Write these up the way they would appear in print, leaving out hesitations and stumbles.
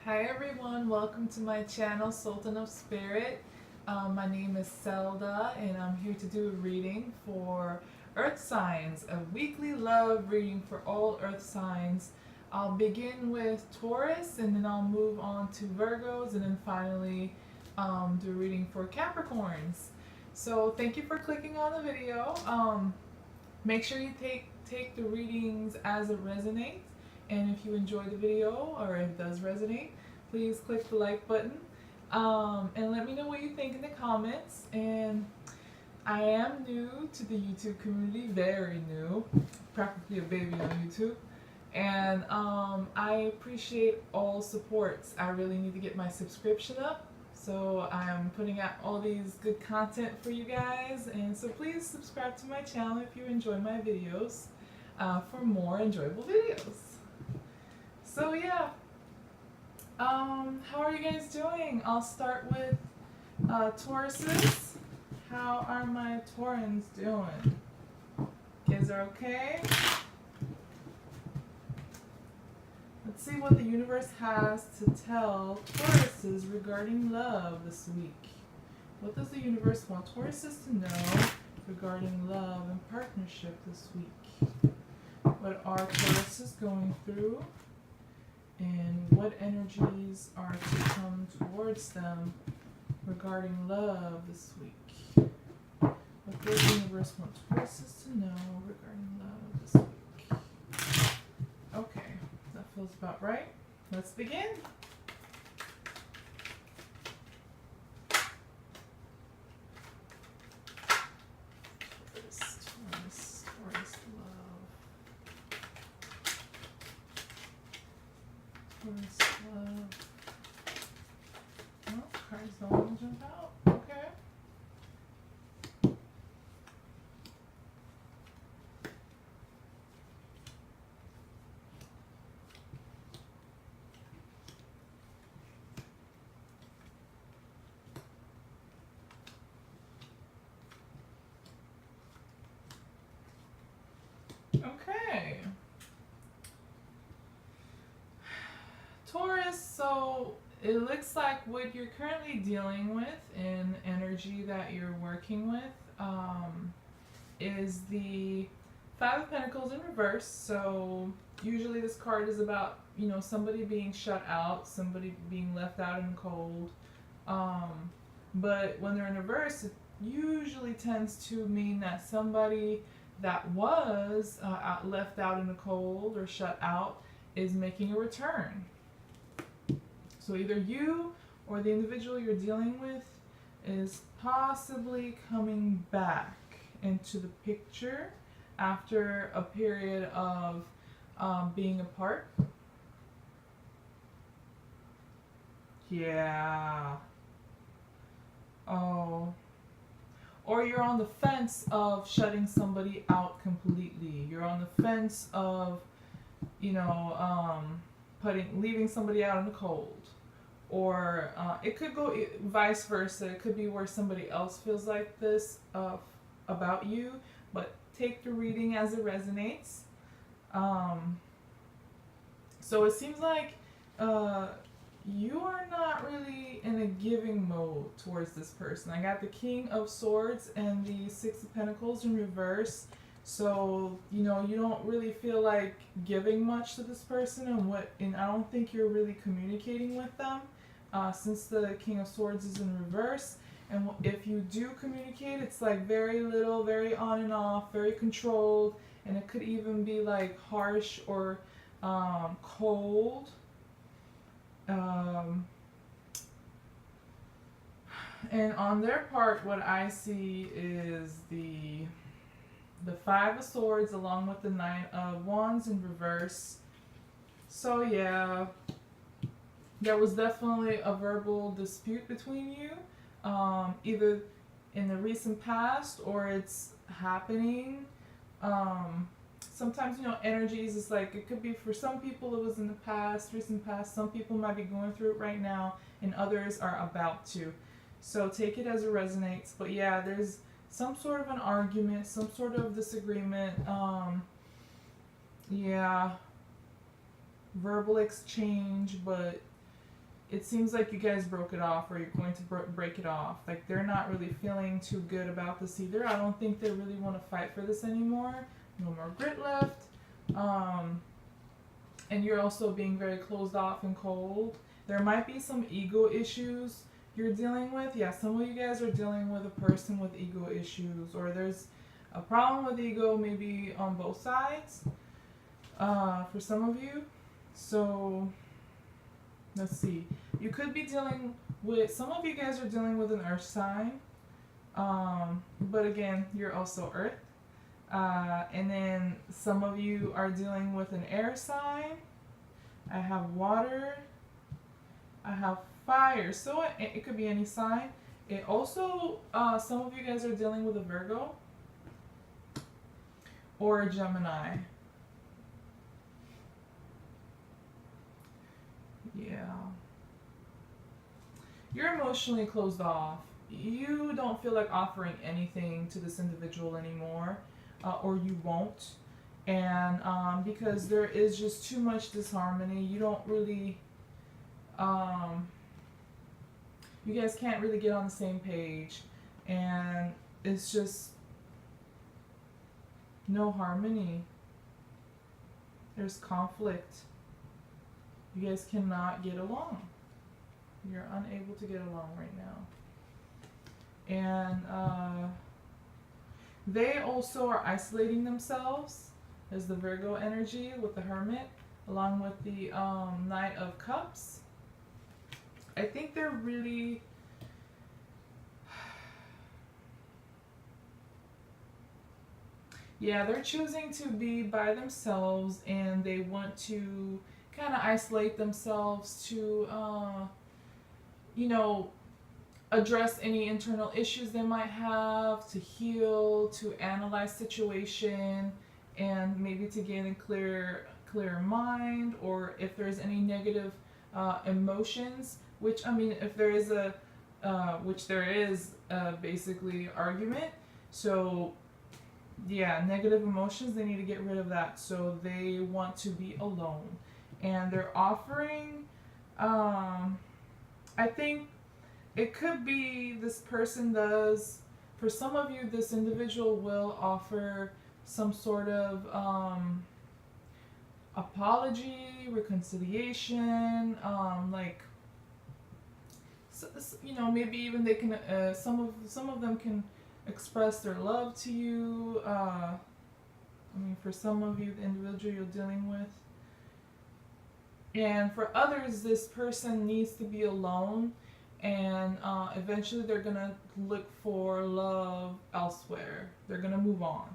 Hi everyone, welcome to my channel, Sultan of Spirit. My name is Zelda and I'm here to do a reading for Earth signs, a weekly love reading for all Earth signs. I'll begin with Taurus and then I'll move on to Virgos and then finally do a reading for Capricorns. So thank you for clicking on the video. Make sure you take the readings as it resonates. And if you enjoy the video or it does resonate, please click the like button and let me know what you think in the comments. And I am new to the YouTube community, very new, practically a baby on YouTube. And I appreciate all supports. I really need to get my subscription up. So I'm putting out all these good content for you guys. And so please subscribe to my channel if you enjoy my videos for more enjoyable videos. So yeah, how are you guys doing? I'll start with Tauruses. How are my Taurans doing? You guys are okay? Let's see what the universe has to tell Tauruses regarding love this week. What does the universe want Tauruses to know regarding love and partnership this week? What are Tauruses going through? And what energies are to come towards them regarding love this week? What does the universe want Tauruses to know regarding love this week? Okay, that feels about right. Let's begin. Taurus love. Taurus love. Oh, cards don't want to jump out. Okay. Okay. Taurus, so it looks like what you're currently dealing with in energy that you're working with is the Five of Pentacles in reverse. So usually this card is about, you know, somebody being shut out, somebody being left out in the cold. But when they're in reverse, it usually tends to mean that somebody that was left out in the cold or shut out is making a return. So either you or the individual you're dealing with is possibly coming back into the picture after a period of being apart. Yeah. Oh. Or you're on the fence of shutting somebody out completely. You're on the fence of, you know, leaving somebody out in the cold. Or it could go vice versa. It could be where somebody else feels like this about you, but take the reading as it resonates. So it seems like you are not really in a giving mode towards this person. I got the King of Swords and the Six of Pentacles in reverse. So, you know, you don't really feel like giving much to this person, and I don't think you're really communicating with them since the King of Swords is in reverse. And if you do communicate, it's like very little, very on and off, very controlled, and it could even be like harsh or cold. And on their part, what I see is the Five of Swords along with the Nine of Wands in reverse. So yeah, there was definitely a verbal dispute between you, either in the recent past or it's happening. Sometimes, you know, energies is like, it could be for some people it was in the past, recent past. Some people might be going through it right now and others are about to. So take it as it resonates. But yeah, there's some sort of an argument, some sort of disagreement. Yeah, verbal exchange, but it seems like you guys broke it off, or you're going to break it off. Like, they're not really feeling too good about this either. I don't think they really want to fight for this anymore. No more grit left. And you're also being very closed off and cold. There might be some ego issues you're dealing with. Yeah, some of you guys are dealing with a person with ego issues, or there's a problem with ego maybe on both sides for some of you. So let's see. You could be dealing with, some of you guys are dealing with an earth sign. But again, you're also earth. And then some of you are dealing with an air sign. I have water. I have fire. So it could be any sign. It also, some of you guys are dealing with a Virgo or a Gemini. Yeah. You're emotionally closed off. You don't feel like offering anything to this individual anymore, or you won't. And because there is just too much disharmony, you don't really, you guys can't really get on the same page. And it's just no harmony. There's conflict. You guys cannot get along. You're unable to get along right now. And they also are isolating themselves. There's the Virgo energy with the Hermit, along with the Knight of Cups. I think they're really... yeah, they're choosing to be by themselves, and they want to kind of isolate themselves to, you know, address any internal issues they might have, to heal, to analyze situation, and maybe to gain a clear mind, or if there's any negative emotions, which, I mean, if there is a, which there is basically argument. So yeah, negative emotions, they need to get rid of that. So they want to be alone. And they're offering, I think it could be this person does, for some of you, this individual will offer some sort of apology, reconciliation, like, so, you know, maybe even they can, some of them can express their love to you. I mean, for some of you, the individual you're dealing with. And for others, this person needs to be alone, and eventually they're going to look for love elsewhere. They're going to move on.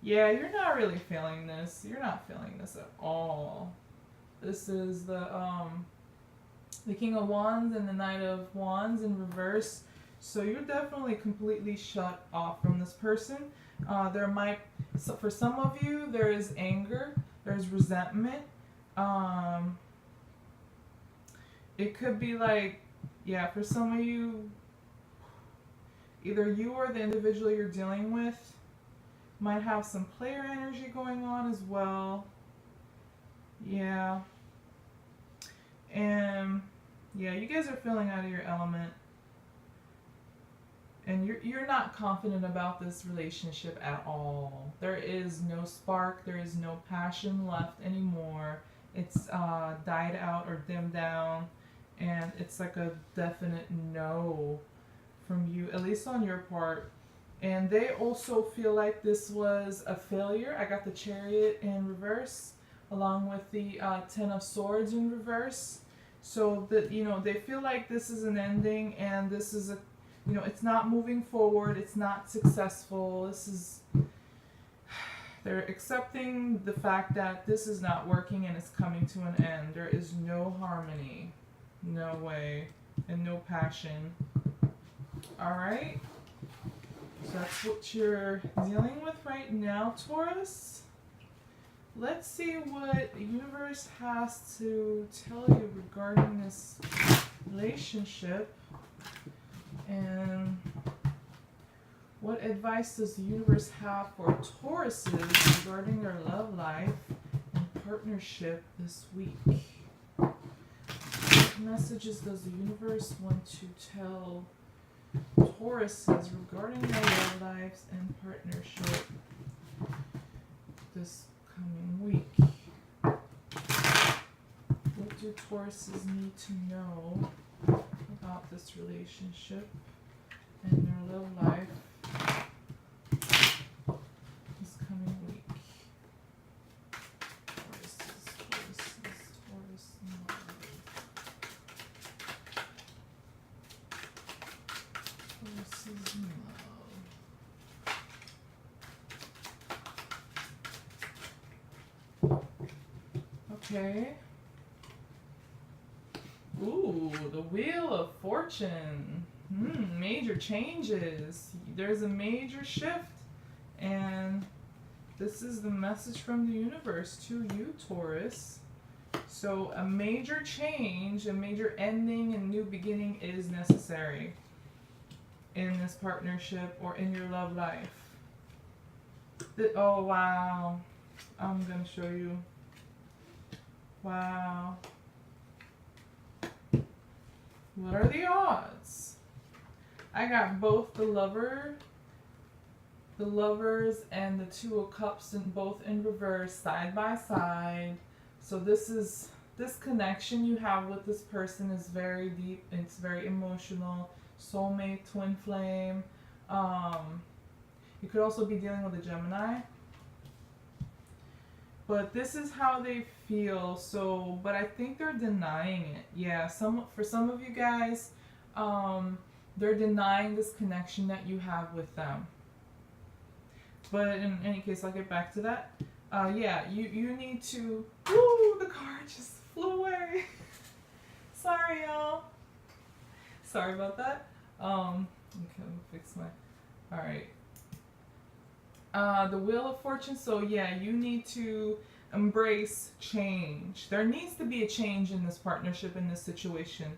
Yeah, you're not really feeling this. You're not feeling this at all. This is the King of Wands and the Knight of Wands in reverse. So you're definitely completely shut off from this person. There might, so for some of you, there is anger, there's resentment. It could be like, yeah, for some of you, either you or the individual you're dealing with might have some player energy going on as well. Yeah. And yeah, you guys are feeling out of your element. And you're not confident about this relationship at all. There is no spark, there is no passion left anymore. It's died out or dimmed down, and it's like a definite no from you, at least on your part. And they also feel like this was a failure. I got the Chariot in reverse, along with the Ten of Swords in reverse. So that, you know, they feel like this is an ending, and this is a, you know, it's not moving forward, it's not successful. This is, they're accepting the fact that this is not working and it's coming to an end. There is no harmony, no way, and no passion. Alright? So that's what you're dealing with right now, Taurus. Let's see what the universe has to tell you regarding this relationship. And what advice does the universe have for Tauruses regarding their love life and partnership this week? messages does the universe want to tell Tauruses regarding their love lives and partnership this coming week? What do Tauruses need to know about this relationship and their love life this coming week? Taurus love. Taurus's love. Okay. Ooh, the Wheel of Fortune. Major changes. There's a major shift. And this is the message from the universe to you, Taurus. So a major change, a major ending and new beginning is necessary in this partnership or in your love life. Oh, wow. I'm going to show you. Wow. What are the odds? I got both the lovers and the Two of Cups in both in reverse, side by side. So this connection you have with this person is very deep. It's very emotional. Soulmate, twin flame. You could also be dealing with a Gemini. But this is how they feel. So, but I think they're denying it. Yeah, for some of you guys, they're denying this connection that you have with them. But in any case, I'll get back to that. Yeah, you need to. Woo! The card just flew away. Sorry, y'all. Sorry about that. Okay, let me fix my. All right. The Wheel of Fortune. So yeah, you need to embrace change. There needs to be a change in this partnership, in this situation.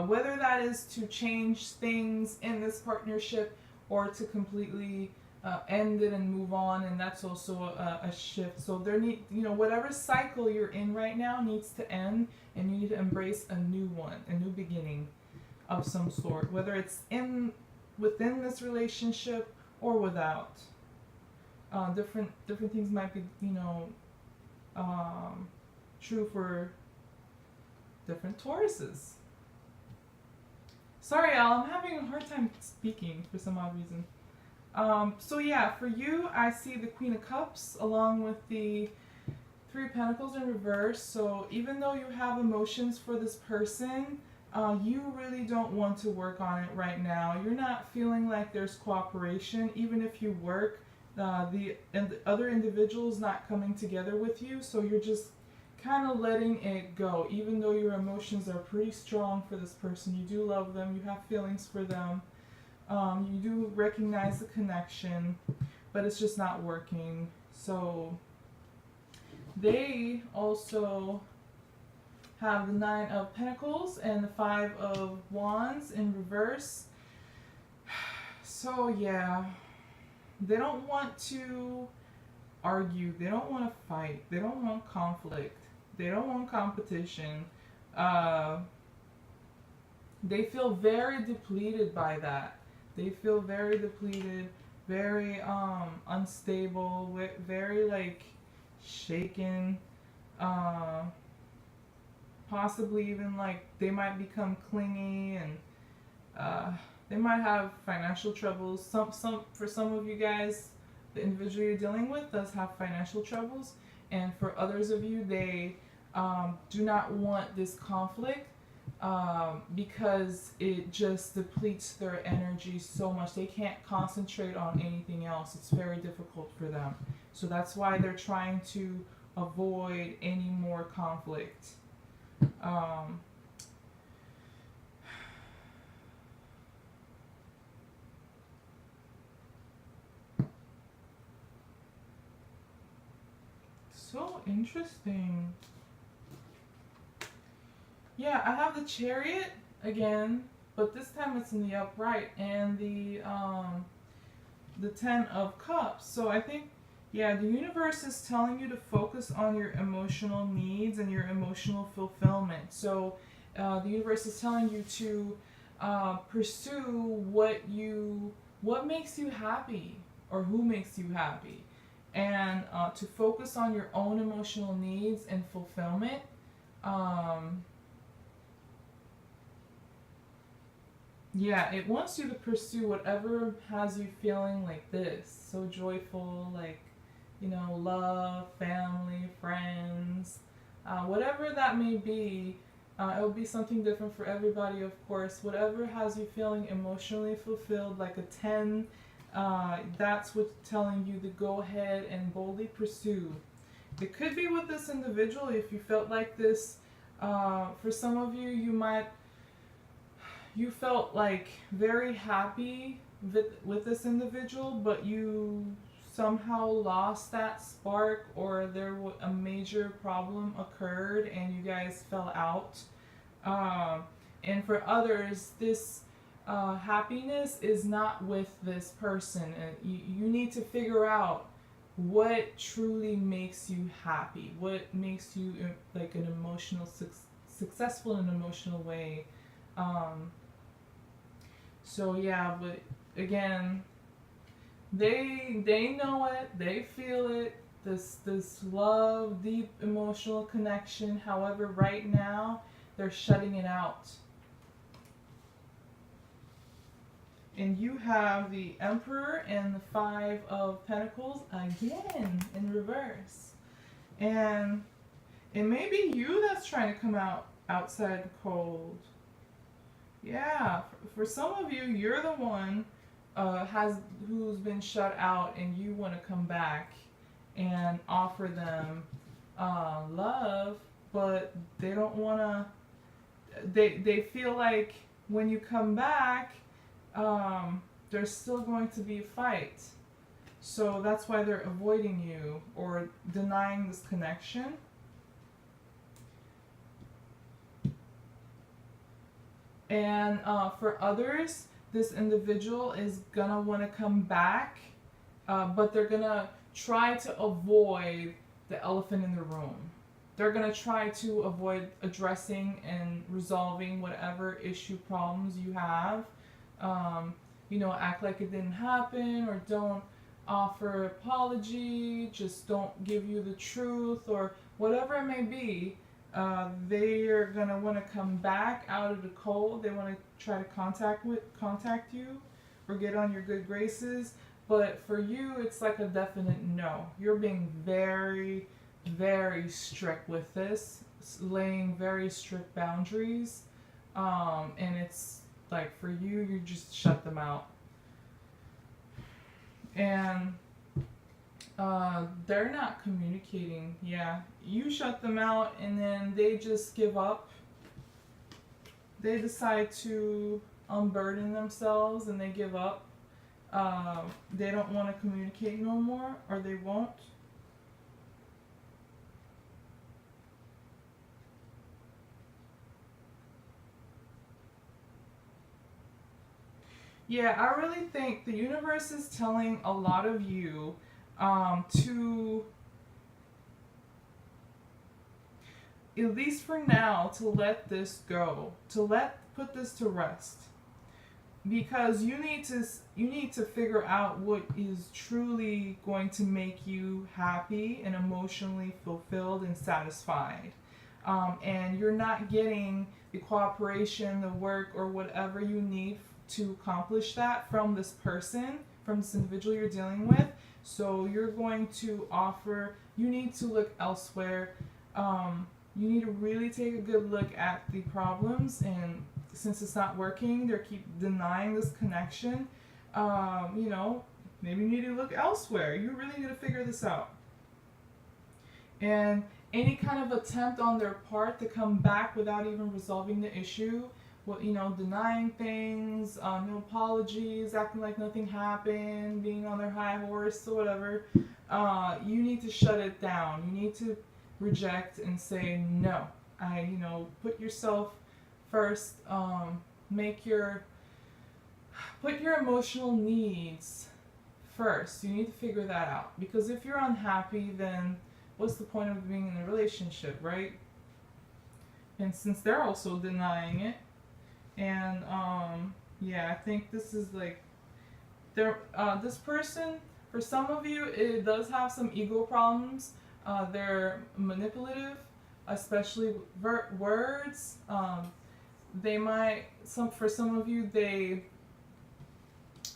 Whether that is to change things in this partnership or to completely end it and move on, and that's also a shift. So whatever cycle you're in right now needs to end, and you need to embrace a new one, a new beginning of some sort, whether it's within this relationship or without. Different things might be, true for different Tauruses. Sorry, y'all, I'm having a hard time speaking for some odd reason. So yeah, for you, I see the Queen of Cups along with the Three of Pentacles in reverse. So even though you have emotions for this person, you really don't want to work on it right now. You're not feeling like there's cooperation, even if you work. The other individual's not coming together with you, so you're just kind of letting it go. Even though your emotions are pretty strong for this person, you do love them, you have feelings for them, you do recognize the connection, but it's just not working. So they also have the Nine of Pentacles and the Five of Wands in reverse. So yeah, they don't want to argue. They don't want to fight. They don't want conflict. They don't want competition. They feel very depleted by that. They feel very depleted, very unstable, very shaken. Possibly even they might become clingy, and they might have financial troubles. For some of you guys, the individual you're dealing with does have financial troubles, and for others of you, they do not want this conflict because it just depletes their energy so much. They can't concentrate on anything else. It's very difficult for them. So that's why they're trying to avoid any more conflict. So interesting. Yeah, I have the Chariot again, but this time it's in the upright, and the Ten of Cups. So I think, yeah, the universe is telling you to focus on your emotional needs and your emotional fulfillment. So The universe is telling you to pursue what makes you happy or who makes you happy, and to focus on your own emotional needs and fulfillment. Um, yeah, it wants you to pursue whatever has you feeling like this, so joyful, like, love, family, friends, whatever that may be. It will be something different for everybody, of course. Whatever has you feeling emotionally fulfilled, like a 10, that's what's telling you to go ahead and boldly pursue. It could be with this individual if you felt like this. For some of you, you felt like very happy with this individual, but you somehow lost that spark, or a major problem occurred and you guys fell out. Um, and for others, this happiness is not with this person. And you need to figure out what truly makes you happy, what makes you like an successful in an emotional way. Um, so yeah, but again, they know it, they feel it. This love, deep emotional connection. However, right now they're shutting it out. And you have the Emperor and the Five of Pentacles again in reverse. And it may be you that's trying to come outside the cold. Yeah, for some of you, you're the one who's been shut out, and you want to come back and offer them love, but they don't want to. They feel like when you come back, there's still going to be a fight. So that's why they're avoiding you or denying this connection. And for others, this individual is gonna want to come back, but they're gonna try to avoid the elephant in the room. They're gonna try to avoid addressing and resolving whatever issue, problems you have. Act like it didn't happen, or don't offer apology, just don't give you the truth, or whatever it may be. They are gonna want to come back out of the cold. They want to try to contact you, or get on your good graces. But for you, it's like a definite no. You're being very, very strict with this, laying very strict boundaries, and it's like for you, you just shut them out, and they're not communicating. Yeah, you shut them out, and then they just give up. They decide to unburden themselves, and they give up. They don't want to communicate no more, or they won't. Yeah, I really think the universe is telling a lot of you to, at least for now, to let this go, put this to rest, because you need to figure out what is truly going to make you happy and emotionally fulfilled and satisfied. And you're not getting the cooperation, the work, or whatever you need to accomplish that from this person, from this individual you're dealing with. So you're going to you need to look elsewhere. You need to really take a good look at the problems, and since it's not working, they keep denying this connection. Maybe you need to look elsewhere. You really need to figure this out. And any kind of attempt on their part to come back without even resolving the issue, denying things, no apologies, acting like nothing happened, being on their high horse or whatever, you need to shut it down. You need to reject and say no. Put yourself first. Put your emotional needs first. You need to figure that out, because if you're unhappy, then what's the point of being in a relationship, right? And since they're also denying it, and yeah, I think this is like this person, for some of you, it does have some ego problems. They're manipulative, especially words. They might, for some of you,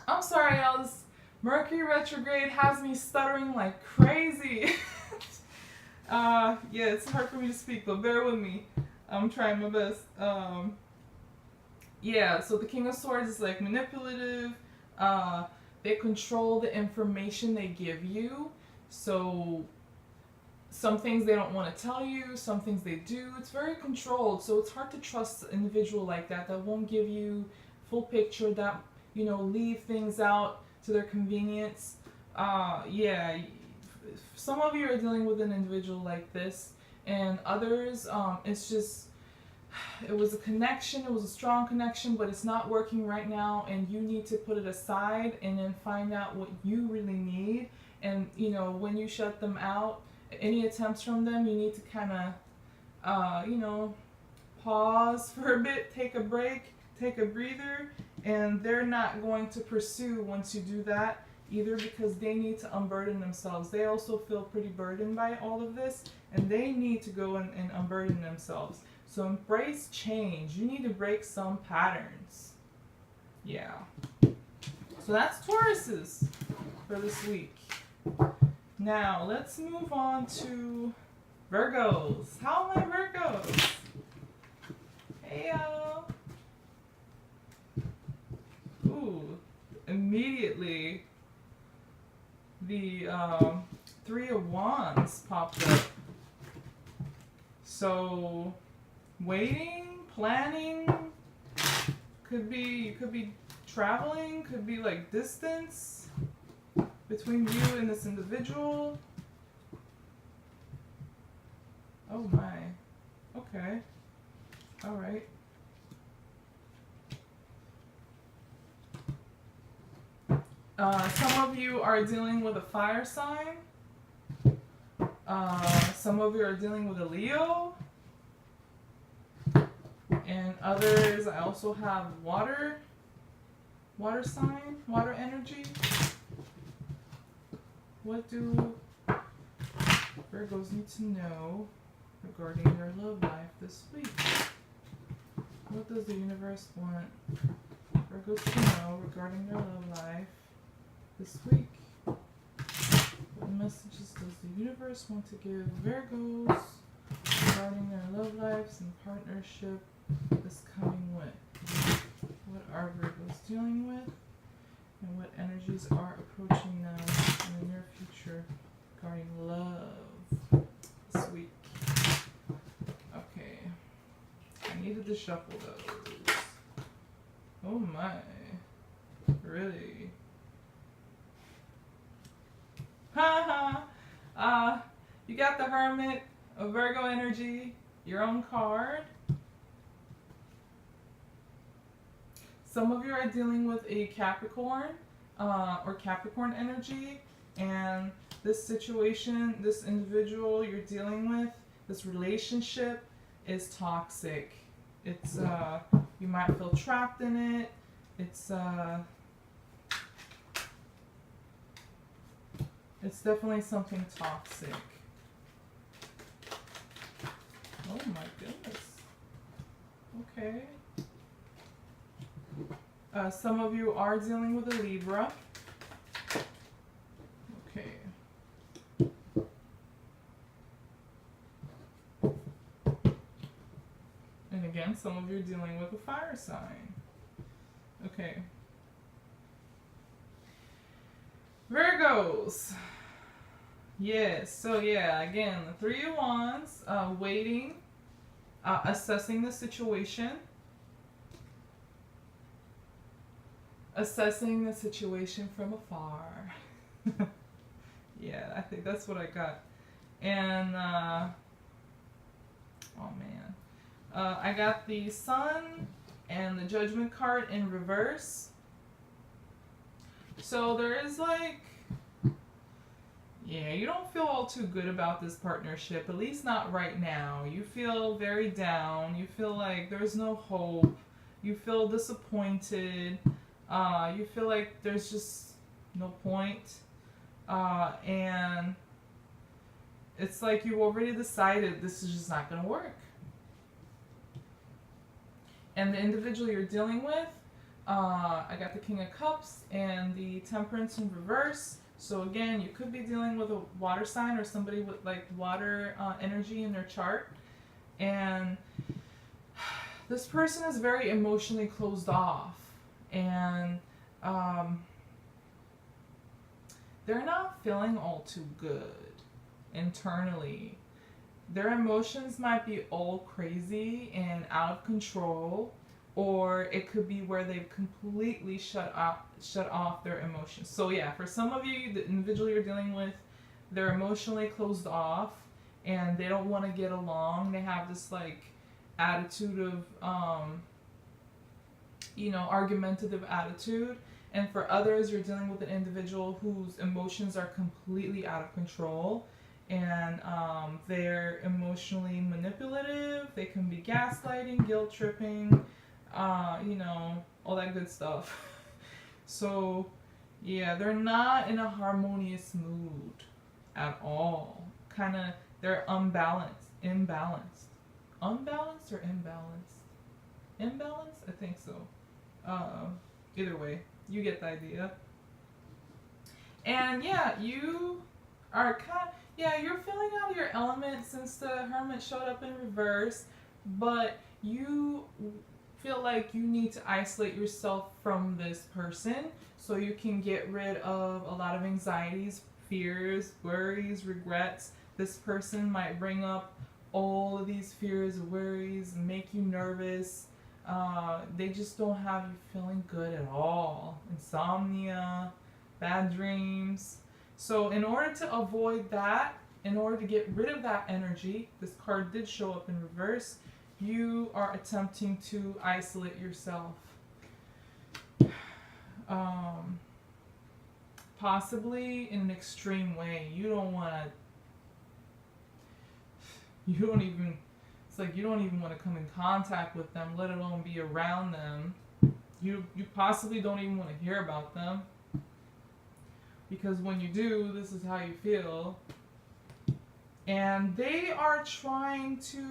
I'm sorry, y'all. This Mercury retrograde has me stuttering like crazy. Yeah, it's hard for me to speak, but bear with me. I'm trying my best. Yeah, so the King of Swords is like manipulative. They control the information they give you. So some things they don't want to tell you, some things they do. It's very controlled, so it's hard to trust an individual like that won't give you full picture, that, you know, leave things out to their convenience. Yeah, some of you are dealing with an individual like this, and others, it's just, it was a connection, it was a strong connection, but it's not working right now, and you need to put it aside and then find out what you really need. And, you know, when you shut them out, any attempts from them, you need to kind of, you know, pause for a bit, take a break, take a breather, and they're not going to pursue once you do that either, because they need to unburden themselves. They also feel pretty burdened by all of this, and they need to go and unburden themselves. So embrace change. You need to break some patterns. Yeah. So that's Tauruses for this week. Now let's move on to Virgos. How are my Virgos? Hey y'all. Ooh, immediately the Three of Wands popped up. So waiting, planning, could be traveling, could be like distance between you and this individual. Oh my. Okay. All right. Some of you are dealing with a fire sign. Some of you are dealing with a Leo. And others, I also have water sign, water energy. What do Virgos need to know regarding their love life this week? What does the universe want Virgos to know regarding their love life this week? What messages does the universe want to give Virgos regarding their love lives and partnership this coming week? What are Virgos dealing with? And what energies are approaching them in the near future regarding love this week? Okay. I needed to shuffle those. Oh my. Really? Haha. You got the Hermit of Virgo energy, your own card. Some of you are dealing with a Capricorn or Capricorn energy, and this situation, this individual you're dealing with, this relationship is toxic. It's you might feel trapped in it. It's definitely something toxic. Oh my goodness. Okay. Some of you are dealing with a Libra. Okay. And again, some of you are dealing with a fire sign. Okay. Virgos. Yes, so yeah, again, the Three of Wands, waiting, assessing the situation. Assessing the situation from afar. Yeah, I think that's what I got. And, oh man. I got the Sun and the Judgment card in reverse. So there is like, Yeah, you don't feel all too good about this partnership, at least not right now. You feel very down. You feel like there's no hope. You feel disappointed. You feel like there's just no point. And it's like you already decided this is just not going to work. And the individual you're dealing with, I got the King of Cups and the Temperance in reverse. So again, you could be dealing with a water sign or somebody with like water energy in their chart. And this person is very emotionally closed off. And they're not feeling all too good internally. Their emotions might be all crazy and out of control, or it could be where they've completely shut off their emotions. So yeah, for some of you, the individual you're dealing with, they're emotionally closed off and they don't want to get along. They have this like attitude of argumentative attitude. And for others, you're dealing with an individual whose emotions are completely out of control, and they're emotionally manipulative. They can be gaslighting, guilt tripping, all that good stuff. So, yeah, they're not in a harmonious mood at all. Kind of, they're imbalanced. Unbalanced or imbalanced? Imbalanced? I think so. Either way, you get the idea. And yeah, you are you're feeling out of your element since the Hermit showed up in reverse, but you feel like you need to isolate yourself from this person so you can get rid of a lot of anxieties, fears, worries, regrets. This person might bring up all of these fears, worries, make you nervous. They just don't have you feeling good at all. Insomnia, bad dreams. So in order to avoid that, in order to get rid of that energy, this card did show up in reverse, you are attempting to isolate yourself. Possibly in an extreme way. You don't even want to come in contact with them, let alone be around them. You possibly don't even want to hear about them. Because when you do, this is how you feel. And they are trying to,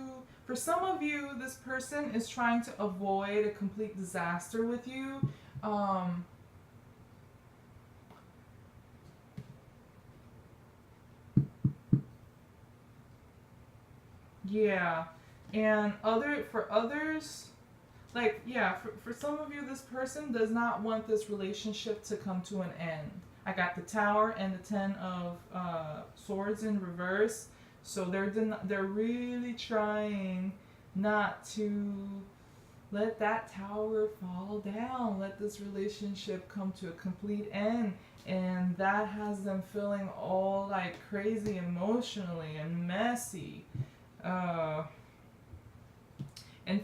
for some of you, this person is trying to avoid a complete disaster with you. Yeah. And for others, for some of you, this person does not want this relationship to come to an end. I got the Tower and the Ten of Swords in reverse. So they're really trying not to let that tower fall down. Let this relationship come to a complete end. And that has them feeling all like crazy emotionally and messy. And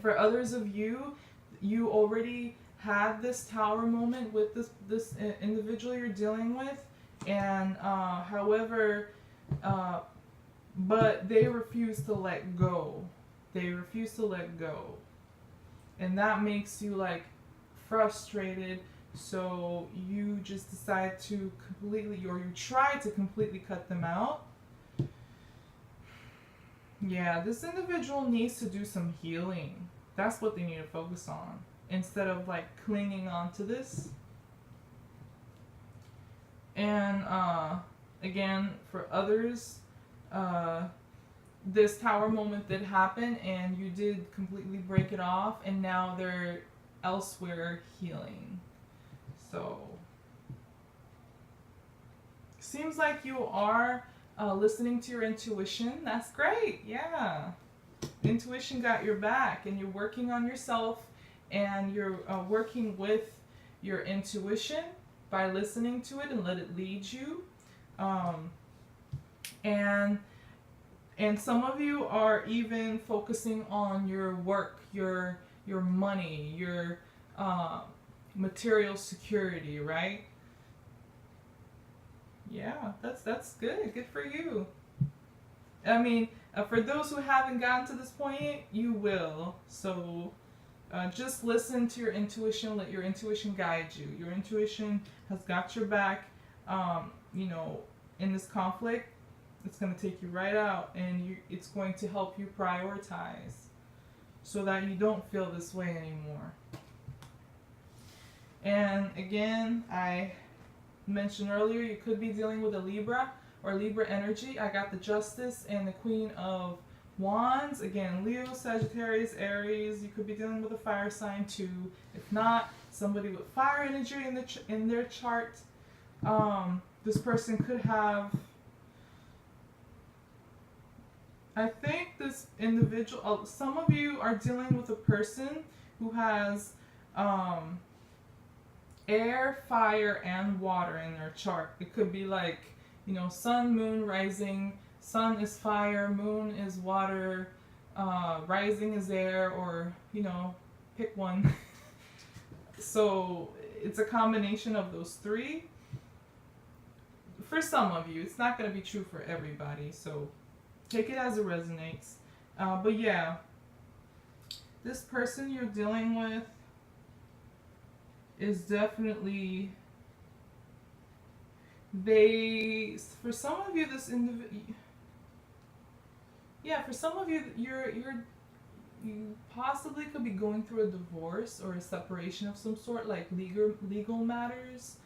for others of you, you already had this Tower moment with this individual you're dealing with, and but they refuse to let go. And that makes you like frustrated. So you just decide to you try to completely cut them out. Yeah, this individual needs to do some healing. That's what they need to focus on, instead of like clinging on to this. And again, for others, this Tower moment did happen and you did completely break it off, and now they're elsewhere healing. So seems like you are listening to your intuition. That's great. Yeah, intuition got your back, and you're working on yourself, and you're working with your intuition by listening to it and let it lead you. And some of you are even focusing on your work, your money, your material security, right? Yeah, that's good. Good for you. I mean, for those who haven't gotten to this point, you will. So just listen to your intuition. Let your intuition guide you. Your intuition has got your back. You know, in this conflict, it's going to take you right out, and it's going to help you prioritize so that you don't feel this way anymore. And again, I mentioned earlier, you could be dealing with a Libra or Libra energy. I got the Justice and the Queen of Wands. Again, Leo, Sagittarius, Aries. You could be dealing with a fire sign too. If not, somebody with fire energy in their chart. This person could have. I think this individual. Some of you are dealing with a person who has air, fire, and water in their chart. It could be like, you know, sun, moon, rising. Sun is fire, moon is water, rising is air, or, you know, pick one. So it's a combination of those three. For some of you, it's not going to be true for everybody, so take it as it resonates. But yeah, this person you're dealing with is definitely, for some of you, this individual, yeah, for some of you, you possibly could be going through a divorce or a separation of some sort, like legal matters.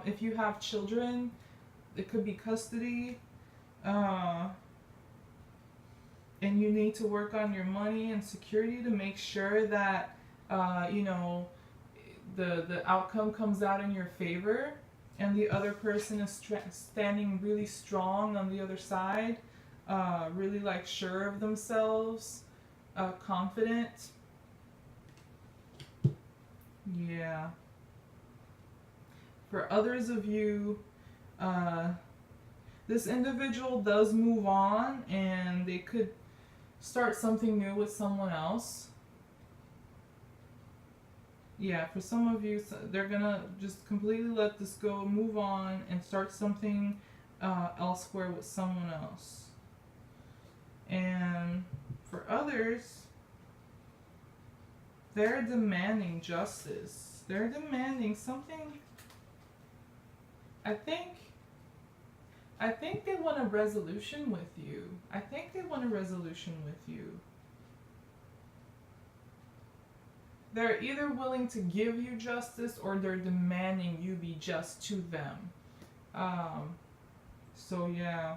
If you have children, it could be custody, and you need to work on your money and security to make sure that you know, the outcome comes out in your favor, and the other person is standing really strong on the other side, really like sure of themselves, confident. Yeah. For others of you, this individual does move on, and they could start something new with someone else. Yeah, for some of you, they're gonna just completely let this go, move on, and start something elsewhere with someone else. And for others, they're demanding justice. They're demanding something. I think they want a resolution with you. I think they want a resolution with you. They're either willing to give you justice, or they're demanding you be just to them. So yeah.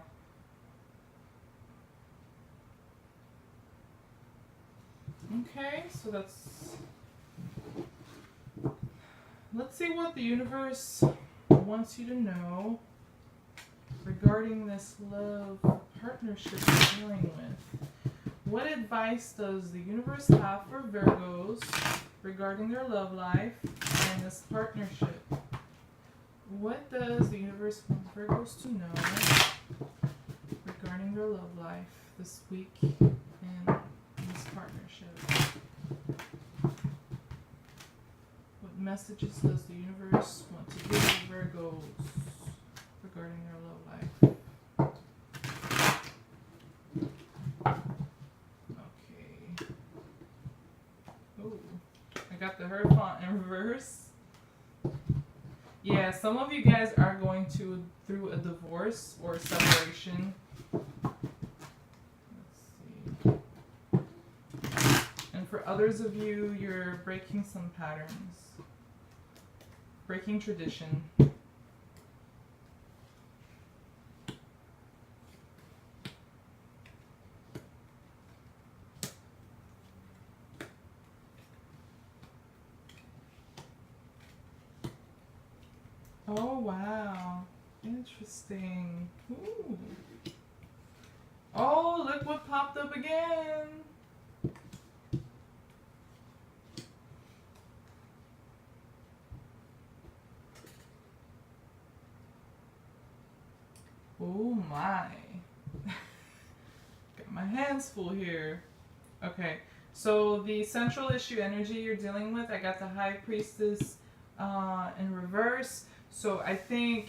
Okay, so let's see what the universe wants you to know regarding this love partnership you're dealing with. What advice does the universe have for Virgos regarding their love life and this partnership? What does the universe want Virgos to know regarding their love life this week and this partnership? What messages does the universe want to give Virgos regarding their love life? Got the Hierophant in reverse. Yeah, some of you guys are going through a divorce or a separation. Let's see. And for others of you, you're breaking some patterns, breaking tradition. Oh, wow. Interesting. Ooh. Oh, look what popped up again. Oh, my. Got my hands full here. Okay, so the central issue energy you're dealing with, I got the High Priestess in reverse. So I think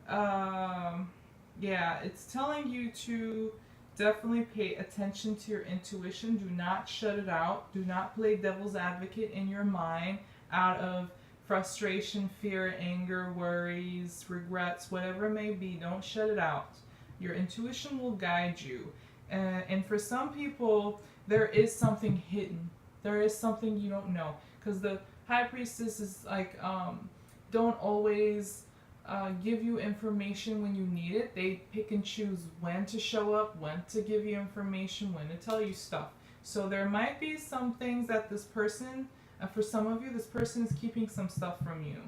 Yeah, it's telling you to definitely pay attention to your intuition. Do not shut it out. Do not play devil's advocate in your mind out of frustration, fear, anger, worries, regrets, whatever it may be. Don't shut it out. Your intuition will guide you. And for some people, there is something hidden. There is something you don't know. Because the high priestess is like, don't always give you information when you need it. They pick and choose when to show up, when to give you information, when to tell you stuff. So there might be some things that this person, for some of you, this person is keeping some stuff from you.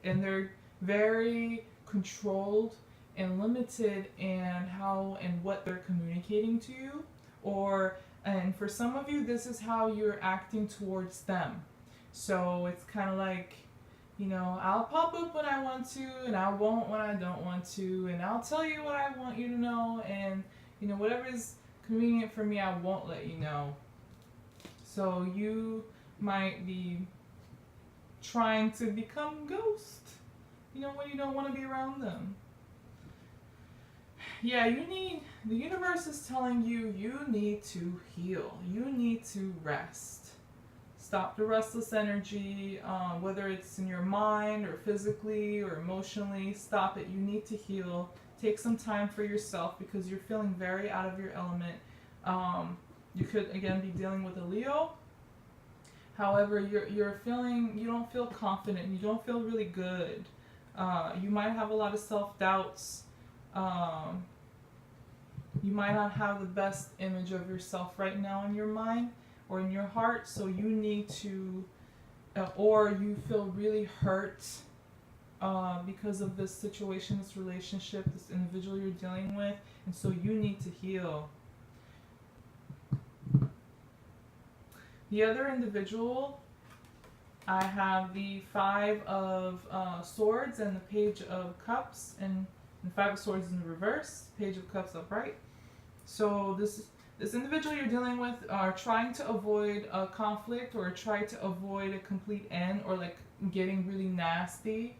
And they're very controlled and limited in how and what they're communicating to you. And for some of you, this is how you're acting towards them. So it's kind of like, I'll pop up when I want to, and I won't when I don't want to, and I'll tell you what I want you to know, and, whatever is convenient for me, I won't let you know. So you might be trying to become ghost, when you don't want to be around them. Yeah, the universe is telling you, you need to heal. You need to rest. Stop the restless energy, whether it's in your mind or physically or emotionally. Stop it. You need to heal. Take some time for yourself because you're feeling very out of your element. You could, again, be dealing with a Leo. However, you don't feel confident. You don't feel really good. You might have a lot of self-doubts. You might not have the best image of yourself right now in your mind or in your heart, so you need to, or you feel really hurt because of this situation, this relationship, this individual you're dealing with, and so you need to heal. The other individual, I have the Five of Swords and the Page of Cups, and Five of Swords in the reverse, Page of Cups upright. So this individual you're dealing with are trying to avoid a conflict or try to avoid a complete end or like getting really nasty.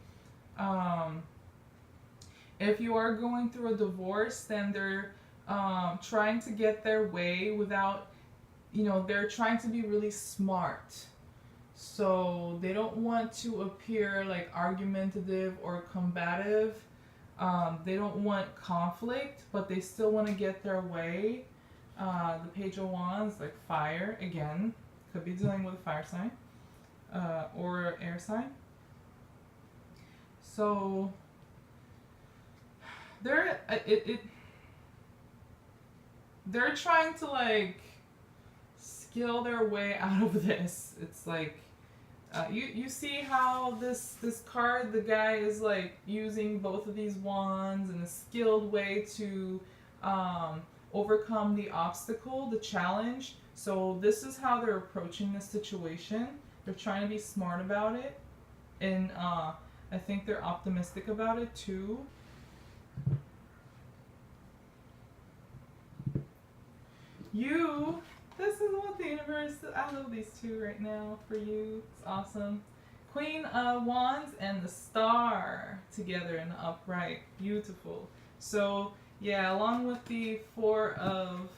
If you are going through a divorce, then they're trying to get their way without, they're trying to be really smart. So they don't want to appear like argumentative or combative. They don't want conflict, but they still want to get their way. The Page of Wands, like fire, again, could be dealing with a fire sign or air sign. So they're trying to like skill their way out of this. It's like you see how this card, the guy is like using both of these wands in a skilled way to overcome the obstacle, the challenge. So this is how they're approaching this situation. They're trying to be smart about it, and I think they're optimistic about it too. This is what the universe, I love these two right now for you. It's awesome. Queen of Wands and the Star together in the upright. Beautiful. So, yeah, along with the Four of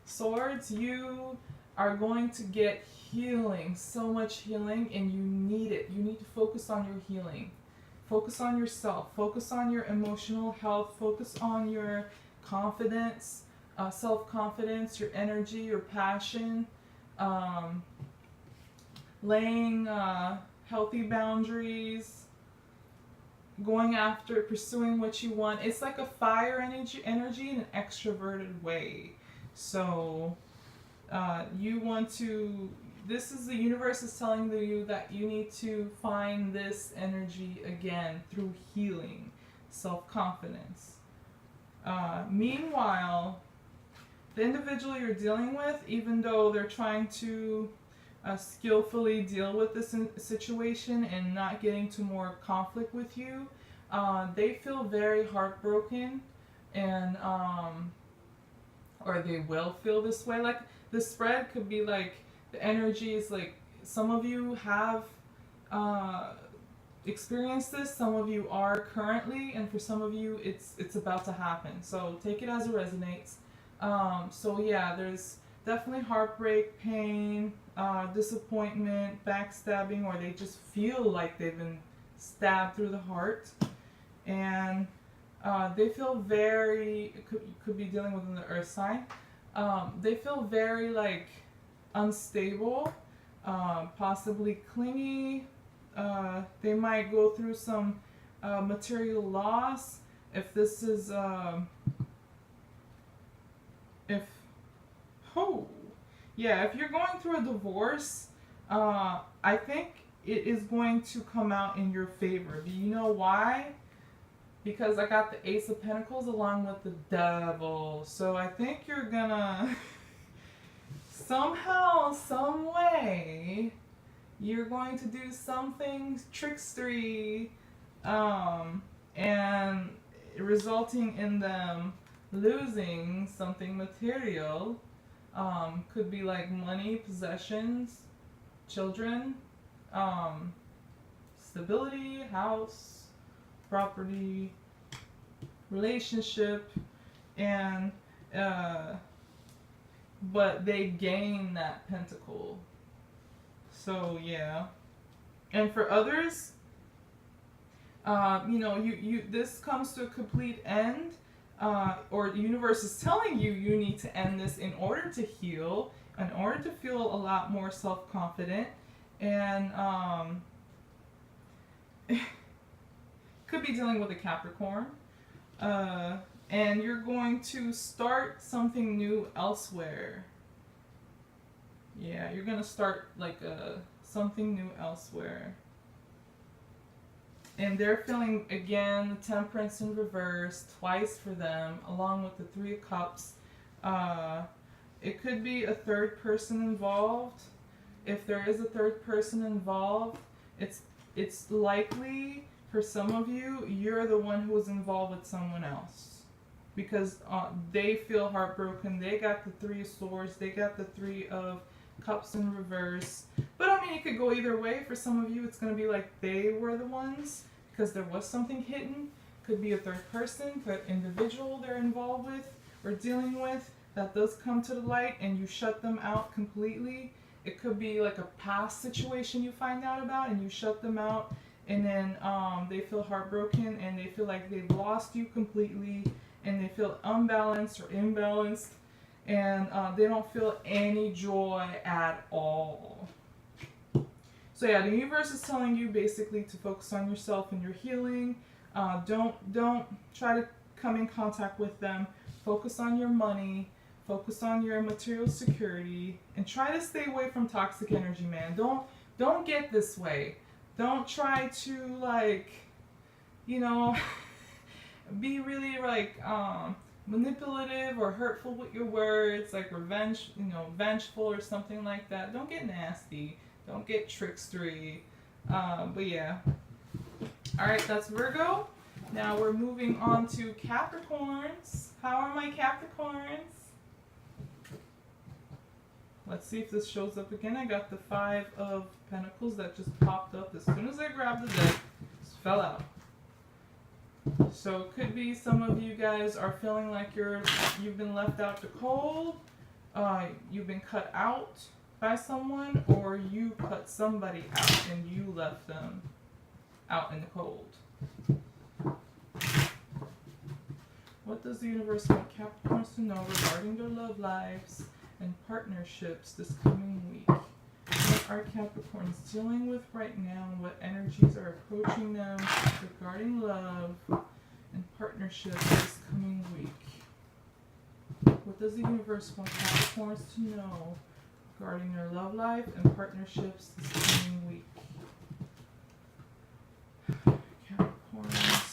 Swords, you are going to get healing, so much healing, and you need it. You need to focus on your healing. Focus on yourself. Focus on your emotional health. Focus on your confidence. Self-confidence, your energy, your passion, laying healthy boundaries, going after, pursuing what you want. It's like a fire energy in an extroverted way. So you want to, this is the universe is telling you that you need to find this energy again through healing, self-confidence. Meanwhile, the individual you're dealing with, even though they're trying to skillfully deal with this situation and not getting to more conflict with you, they feel very heartbroken, and or they will feel this way. Like the spread could be like the energy is like some of you have experienced this. Some of you are currently, and for some of you, it's about to happen. So take it as it resonates. So yeah, there's definitely heartbreak, pain, disappointment, backstabbing, or they just feel like they've been stabbed through the heart, and they feel very. Could be dealing with the earth sign. They feel very like unstable, possibly clingy. They might go through some material loss. If this is, if, oh, yeah, if you're going through a divorce, I think it is going to come out in your favor. Do you know why? Because I got the Ace of Pentacles along with the Devil. So I think you're gonna, somehow, some way, you're going to do something trickstery, and resulting in them losing something material. Could be like money, possessions, children, stability, house, property, relationship, and but they gain that pentacle. So yeah, and for others, you this comes to a complete end, or the universe is telling you you need to end this in order to heal, in order to feel a lot more self-confident, and could be dealing with a Capricorn, and you're going to start something new elsewhere. Yeah, you're gonna start like something new elsewhere. And they're feeling, again, the Temperance in reverse twice for them, along with the Three of Cups. It could be a third person involved. If there is a third person involved, it's likely for some of you, you're the one who was involved with someone else. Because they feel heartbroken. They got the Three of Swords. They got the Three of Cups in reverse. But I mean, it could go either way. For some of you, it's going to be like they were the ones because there was something hidden. Could be a third person, could individual they're involved with or dealing with that does come to the light and you shut them out completely. It could be like a past situation you find out about and you shut them out, and then they feel heartbroken and they feel like they've lost you completely and they feel unbalanced or imbalanced. And they don't feel any joy at all. So yeah, the universe is telling you basically to focus on yourself and your healing. Don't try to come in contact with them. Focus on your money. Focus on your material security, and try to stay away from toxic energy, man. Don't get this way. Don't try to like, be really like manipulative or hurtful with your words, like vengeful or something like that. Don't get nasty. Don't get trickstery. But yeah. Alright, that's Virgo. Now we're moving on to Capricorns. How are my Capricorns? Let's see if this shows up again. I got the Five of Pentacles that just popped up as soon as I grabbed the deck. Just fell out. So it could be some of you guys are feeling like you've been left out to cold, you've been cut out by someone, or you cut somebody out and you left them out in the cold. What does the universe want Capricorns to know regarding their love lives and partnerships this coming week? What are Capricorns dealing with right now, and what energies are approaching them regarding love and partnerships this coming week? What does the universe want Capricorns to know regarding their love life and partnerships this coming week? Capricorns.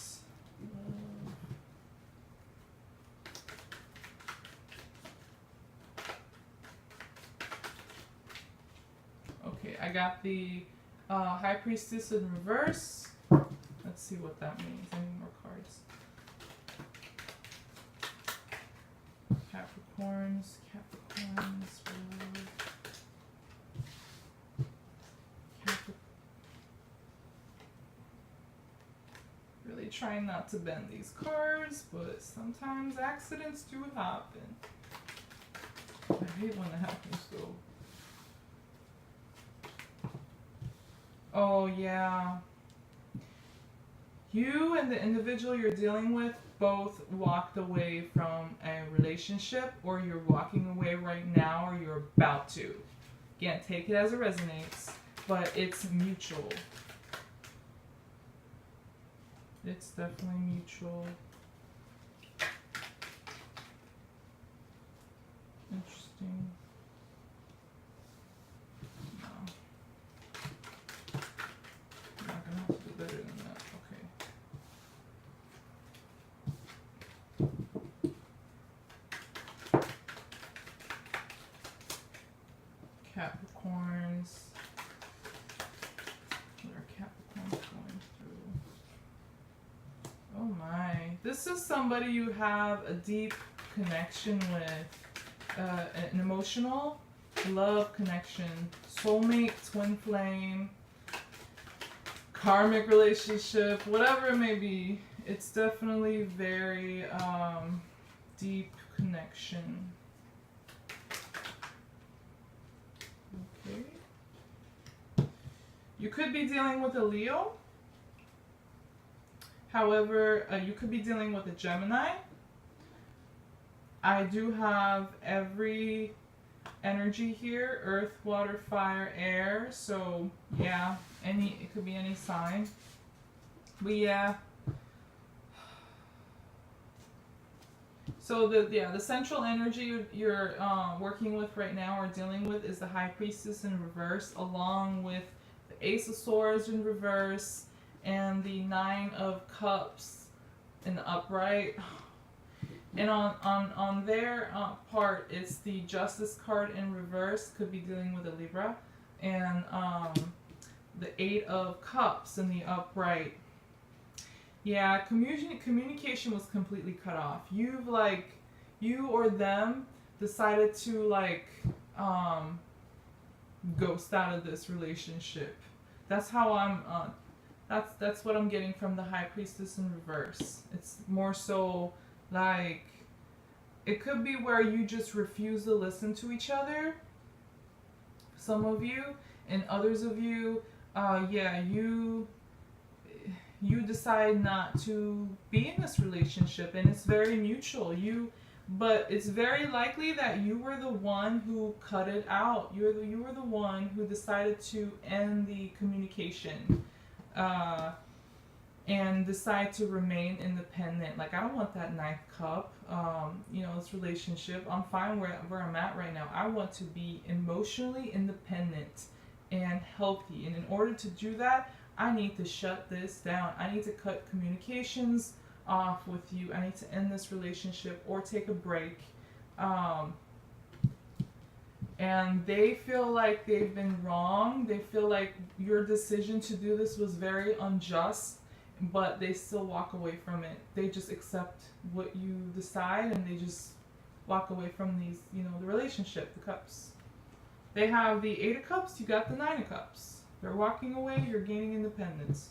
Okay, I got the High Priestess in reverse. Let's see what that means. I need more cards. Capricorns. trying not to bend these cards, but sometimes accidents do happen. I hate when it happens though. Oh yeah. You and the individual you're dealing with both walked away from a relationship, or you're walking away right now, or you're about to. Again, take it as it resonates, but it's mutual. It's definitely mutual. Interesting. No. I'm not gonna have to do better than that. Okay. Capricorns. What are Capricorns going through? Oh my. This is somebody you have a deep connection with. An emotional love connection. Soulmate, twin flame, karmic relationship, whatever it may be. It's definitely very deep connection. Okay. You could be dealing with a Leo. However, you could be dealing with a Gemini. I do have every energy here: earth, water, fire, air. So yeah, it could be any sign. But yeah. So the central energy you're working with right now or dealing with is the High Priestess in reverse, along with the Ace of Swords in reverse and the Nine of Cups in the upright. And on their part, it's the Justice card in reverse, could be dealing with a Libra, and the Eight of Cups in the upright. Yeah, communication was completely cut off. You or them decided to ghost out of this relationship. That's how I'm. That's what I'm getting from the High Priestess in reverse. It's more so like it could be where you just refuse to listen to each other. Some of you, and others of you, you decide not to be in this relationship, and it's very mutual. But it's very likely that you were the one who cut it out. You were the one who decided to end the communication, and decide to remain independent. Like, I don't want that ninth cup. This relationship. I'm fine where I'm at right now. I want to be emotionally independent and healthy, and in order to do that, I need to shut this down. I need to cut communications off with you. I need to end this relationship or take a break. And they feel like they've been wrong. They feel like your decision to do this was very unjust, but they still walk away from it. They just accept what you decide, and they just walk away from the relationship, the cups. They have the Eight of Cups, you got the Nine of Cups. They're walking away, you're gaining independence.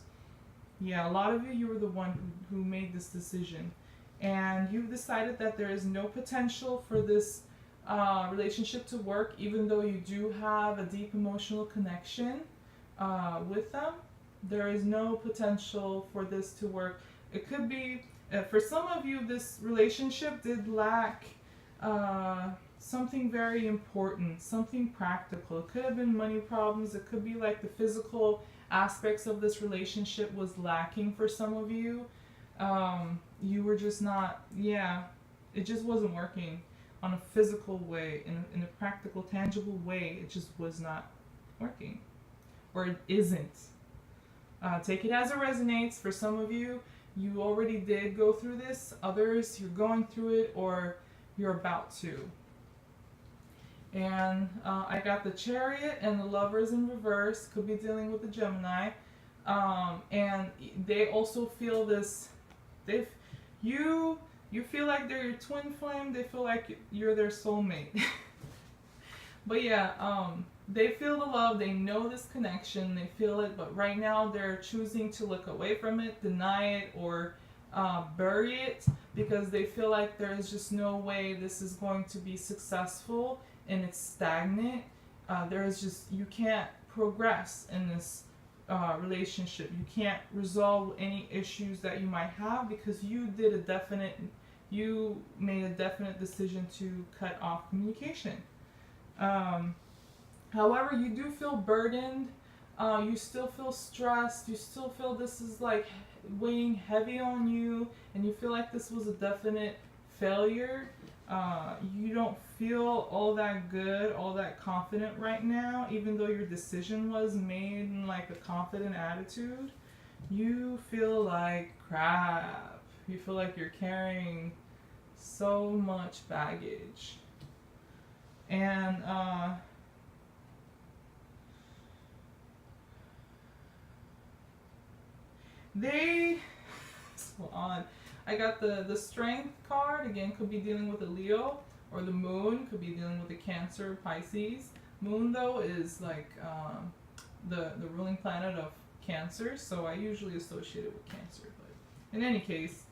Yeah, a lot of you were the one who made this decision. And you've decided that there is no potential for this relationship to work, even though you do have a deep emotional connection with them. There is no potential for this to work. It could be, for some of you, this relationship did lack something very important, something practical. It could have been money problems. It could be like the physical aspects of this relationship was lacking for some of you. You were just not, it just wasn't working on a physical way, in a practical, tangible way. It just was not working, or it isn't. Take it as it resonates. For some of you, you already did go through this. Others, you're going through it, or you're about to. And I got the Chariot and the Lovers in reverse. Could be dealing with the Gemini. And they also feel this. You feel like they're your twin flame. They feel like you're their soulmate. But yeah, they feel the love, they know this connection, they feel it, but right now they're choosing to look away from it, deny it, or bury it because they feel like there is just no way this is going to be successful and it's stagnant. There is just, you can't progress in this relationship. You can't resolve any issues that you might have because you made a definite decision to cut off communication. However, you do feel burdened. You still feel stressed. You still feel this is like weighing heavy on you, and you feel like this was a definite failure. You don't feel all that good, all that confident right now, even though your decision was made in like a confident attitude. You feel like crap. You feel like you're carrying so much baggage. And they, so odd. I got the strength card. Again, could be dealing with a Leo, or the moon could be dealing with a Cancer, Pisces. Moon though is like the ruling planet of Cancer, so I usually associate it with Cancer. But in any case,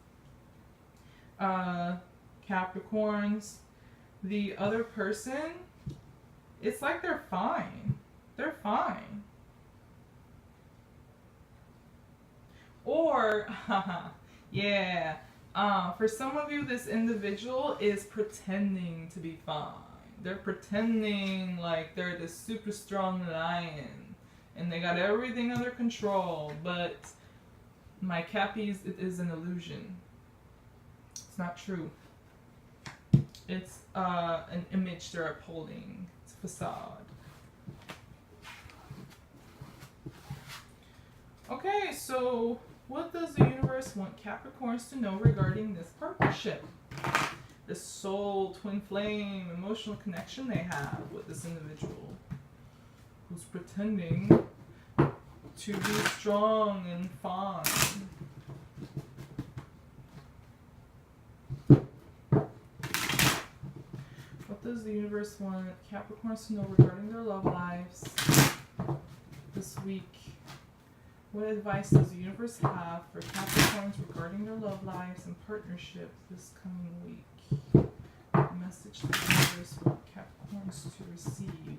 Capricorns, the other person, it's like they're fine. They're fine. Or, yeah, for some of you, this individual is pretending to be fine. They're pretending like they're this super strong lion and they got everything under control, but my Cappies, it is an illusion. It's not true. It's an image they're upholding. It's a facade. Okay, so what does the universe want Capricorns to know regarding this partnership? This soul, twin flame, emotional connection they have with this individual who's pretending to be strong and fine. What does the universe want Capricorns to know regarding their love lives this week? What advice does the universe have for Capricorns regarding their love lives and partnerships this coming week? What message does the universe want Capricorns to receive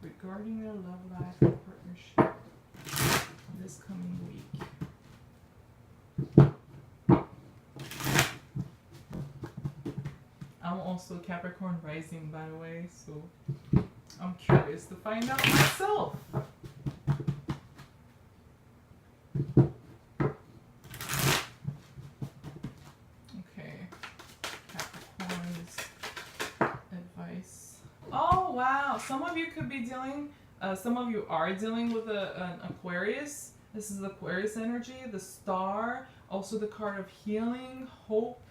regarding their love life and partnership this coming week? I'm also Capricorn rising, by the way, so I'm curious to find out myself. Okay, Capricorn's advice. Oh wow, some of you could be dealing, some of you are dealing with an Aquarius. This is Aquarius energy, the star, also the card of healing, hope,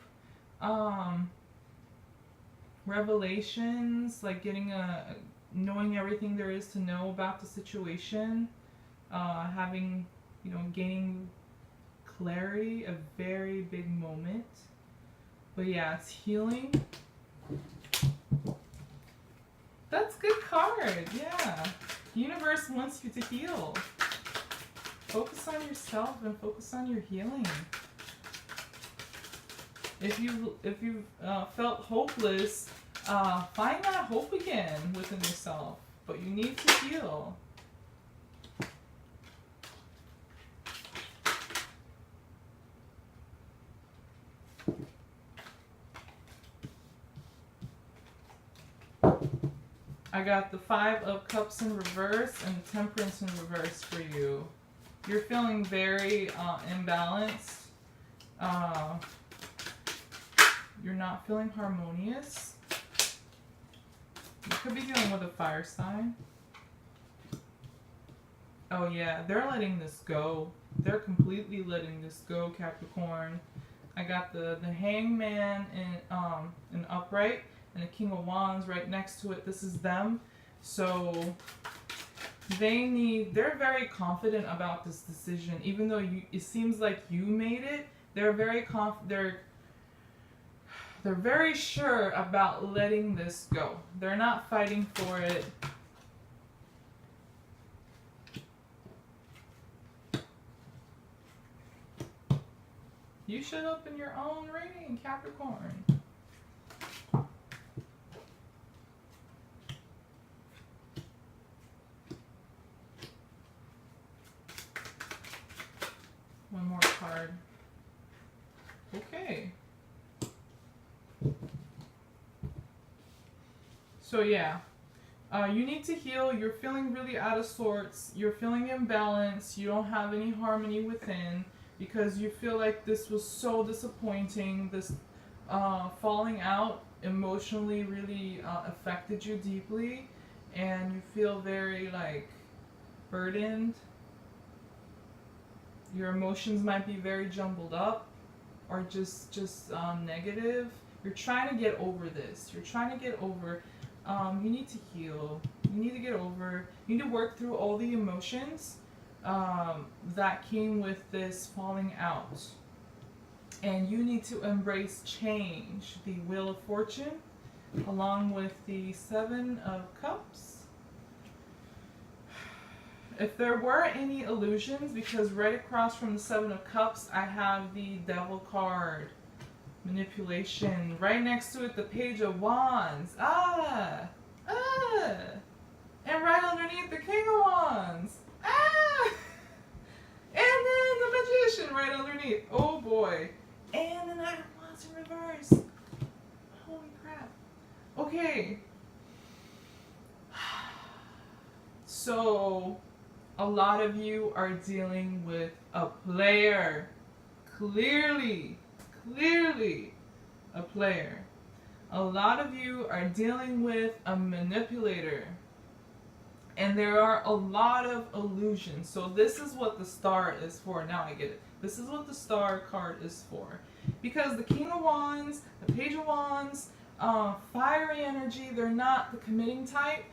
revelations, like getting knowing everything there is to know about the situation, having, gaining clarity, a very big moment. But yeah, it's healing. That's good card, yeah. Universe wants you to heal. Focus on yourself and focus on your healing. If you've felt hopeless, find that hope again within yourself. But you need to heal. I got the 5 of Cups in reverse and the Temperance in reverse for you. You're feeling very imbalanced. You're not feeling harmonious. You could be dealing with a fire sign. Oh yeah, they're letting this go. They're completely letting this go, Capricorn. I got the Hangman in upright and the King of Wands right next to it. This is them. So they're very confident about this decision, even though it seems like you made it. They're very they're very sure about letting this go. They're not fighting for it. You should open your own reading, Capricorn. One more card. Okay. So yeah, you need to heal. You're feeling really out of sorts. You're feeling imbalanced. You don't have any harmony within because you feel like this was so disappointing. This falling out emotionally really affected you deeply, and you feel very like burdened. Your emotions might be very jumbled up or just negative. You're trying to get over this. You're trying to get over. You need to heal. You need to get over. You need to work through all the emotions that came with this falling out. And you need to embrace change. The Wheel of Fortune, along with the Seven of Cups. If there were any illusions, because right across from the Seven of Cups, I have the Devil card. Manipulation. Right next to it, the Page of Wands. And right underneath, the King of Wands. And then the Magician right underneath. Oh boy. And the Knight of Wands in reverse. Holy crap. Okay. So, a lot of you are dealing with a player. Clearly a player. A lot of you are dealing with a manipulator. And there are a lot of illusions. So this is what the Star is for. Now I get it. This is what the Star card is for. Because the King of Wands, the Page of Wands, fiery energy, they're not the committing type.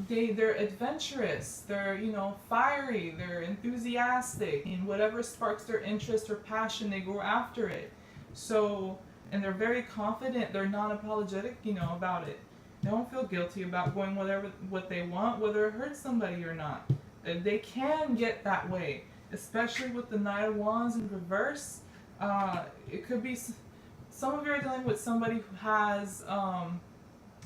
They're adventurous, they're, fiery, they're enthusiastic, and whatever sparks their interest or passion, they go after it. So, and they're very confident, they're not apologetic, about it. They don't feel guilty about going what they want, whether it hurts somebody or not. They can get that way, especially with the Knight of Wands in reverse. It could be, some of you are dealing with somebody who has,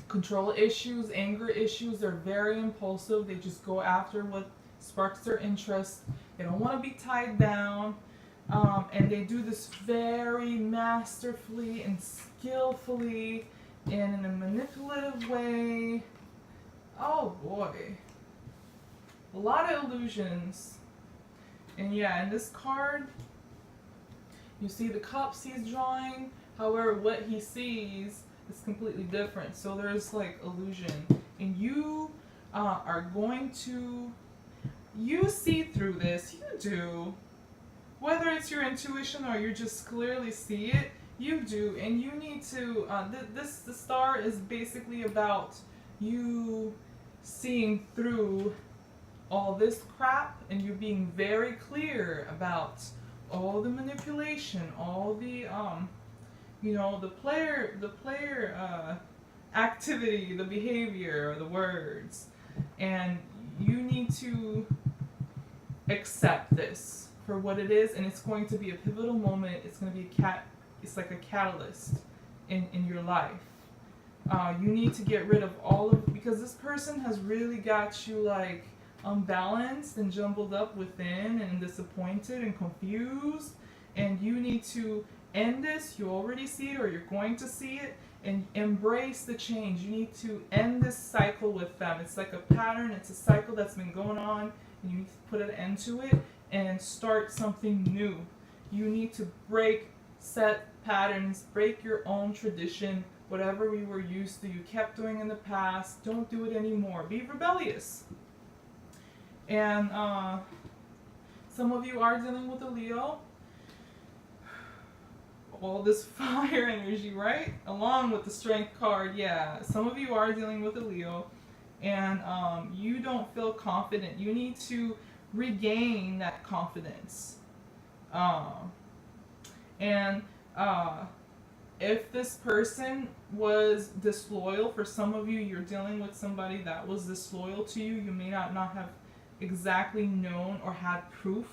control issues, anger issues. They're very impulsive. They just go after what sparks their interest. They don't want to be tied down. And they do this very masterfully and skillfully and in a manipulative way. Oh boy. A lot of illusions. And yeah, in this card, you see the cups he's drawing. However, what he sees is completely different. So there's like illusion, and you are going to, you see through this, you do, whether it's your intuition or you just clearly see it, you do, and you need to, the Star is basically about you seeing through all this crap and you being very clear about all the manipulation, all the the player activity, the behavior, the words, and you need to accept this for what it is, and it's going to be a pivotal moment. It's going to be it's like a catalyst in your life. You need to get rid of all of, because this person has really got you like unbalanced and jumbled up within and disappointed and confused, and you need to end this. You already see it or you're going to see it, and embrace the change. You need to end this cycle with them. It's like a pattern, it's a cycle that's been going on, and you need to put an end to it and start something new. You need to break set patterns, break your own tradition. Whatever we were used to, you kept doing in the past, don't do it anymore. Be rebellious. And some of you are dealing with a Leo. All this fire energy, right? Along with the Strength card, yeah. Some of you are dealing with a Leo, and you don't feel confident. You need to regain that confidence. If this person was disloyal, for some of you, you're dealing with somebody that was disloyal to you. You may not have exactly known or had proof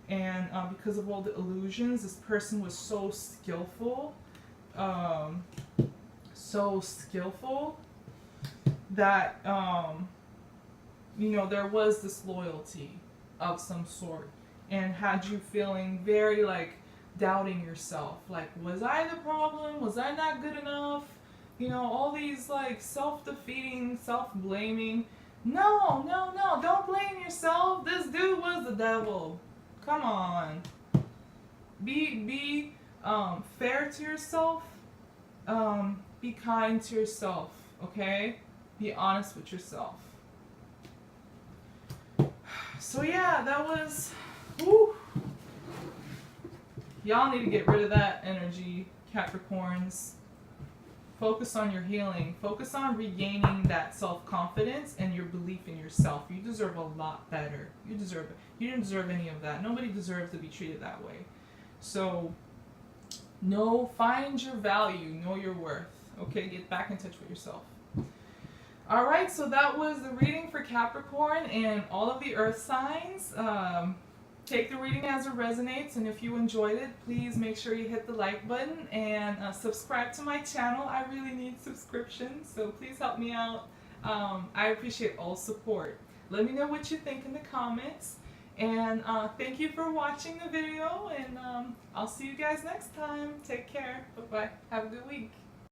And because of all the illusions, this person was so skillful, um, that you know, there was this loyalty of some sort, and had you feeling very like doubting yourself, like, was I the problem, was I not good enough, you know, all these like self-defeating, self-blaming. No, no, no, don't blame yourself. This dude was the devil. Come on. Be fair to yourself. Be kind to yourself, okay? Be honest with yourself. So yeah, that was, whew. Y'all need to get rid of that energy, Capricorns. Focus on your healing. Focus on regaining that self-confidence and your belief in yourself. You deserve a lot better. You deserve it. You didn't deserve any of that. Nobody deserves to be treated that way. So, find your value. Know your worth. Okay, get back in touch with yourself. Alright, so that was the reading for Capricorn and all of the earth signs. Take the reading as it resonates, and if you enjoyed it, please make sure you hit the like button and subscribe to my channel. I really need subscriptions, so please help me out. I appreciate all support. Let me know what you think in the comments, and thank you for watching the video, and I'll see you guys next time. Take care. Bye-bye. Have a good week.